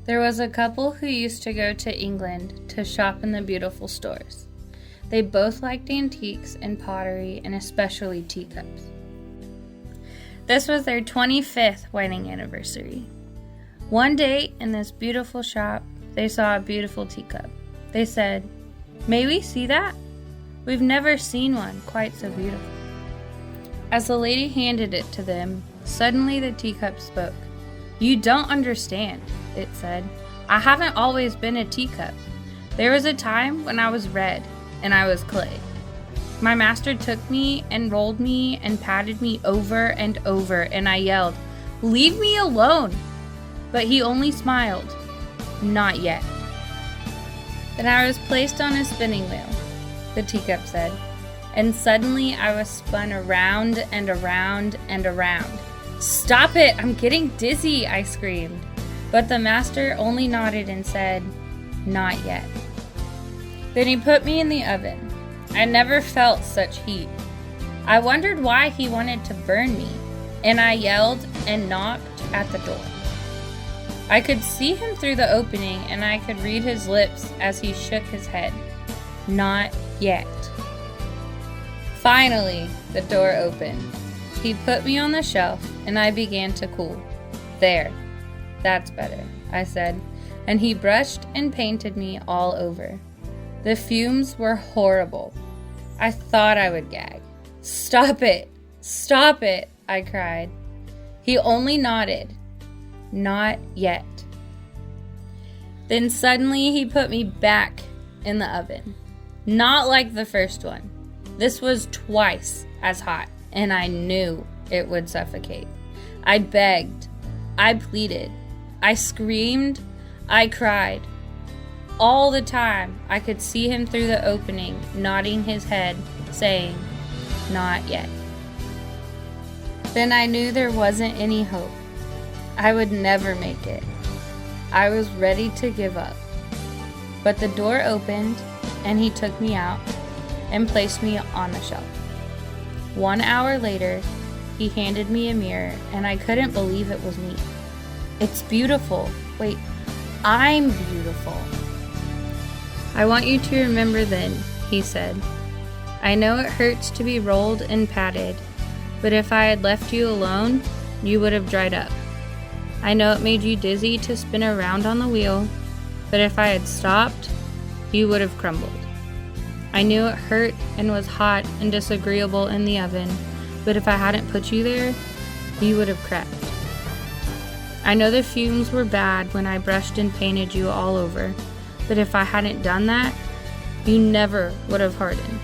There was a couple who used to go to England to shop in the beautiful stores. They both liked antiques and pottery, and especially teacups. This was their 25th wedding anniversary. One day in this beautiful shop, they saw a beautiful teacup. They said, "May we see that? We've never seen one quite so beautiful." As the lady handed it to them, suddenly the teacup spoke. "You don't understand," it said. "I haven't always been a teacup. There was a time when I was red and I was clay. My master took me and rolled me and patted me over and over, and I yelled, 'Leave me alone!' But he only smiled, 'Not yet.' Then I was placed on a spinning wheel," the teacup said, "and suddenly I was spun around and around and around. 'Stop it! I'm getting dizzy!' I screamed. But the master only nodded and said, 'Not yet.' Then he put me in the oven. I never felt such heat. I wondered why he wanted to burn me, and I yelled and knocked at the door. I could see him through the opening, and I could read his lips as he shook his head. 'Not yet.' Finally, the door opened. He put me on the shelf, and I began to cool. 'There, that's better,' I said, and he brushed and painted me all over. The fumes were horrible. I thought I would gag. 'Stop it! Stop it!' I cried. He only nodded. 'Not yet.' Then suddenly he put me back in the oven. Not like the first one. This was twice as hot, and I knew it would suffocate. I begged. I pleaded. I screamed. I cried. All the time, I could see him through the opening, nodding his head, saying, 'Not yet.' Then I knew there wasn't any hope. I would never make it. I was ready to give up. But the door opened, and he took me out and placed me on the shelf. 1 hour later, he handed me a mirror, and I couldn't believe it was me. 'It's beautiful. Wait, I'm beautiful.' 'I want you to remember then,' he said. 'I know it hurts to be rolled and patted, but if I had left you alone, you would have dried up. I know it made you dizzy to spin around on the wheel, but if I had stopped, you would have crumbled. I knew it hurt and was hot and disagreeable in the oven, but if I hadn't put you there, you would have cracked. I know the fumes were bad when I brushed and painted you all over, but if I hadn't done that, you never would have hardened.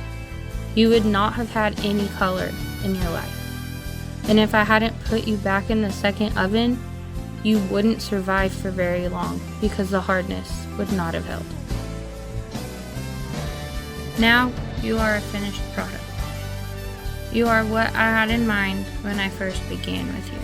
You would not have had any color in your life. And if I hadn't put you back in the second oven, you wouldn't survive for very long because the hardness would not have held. Now you are a finished product. You are what I had in mind when I first began with you.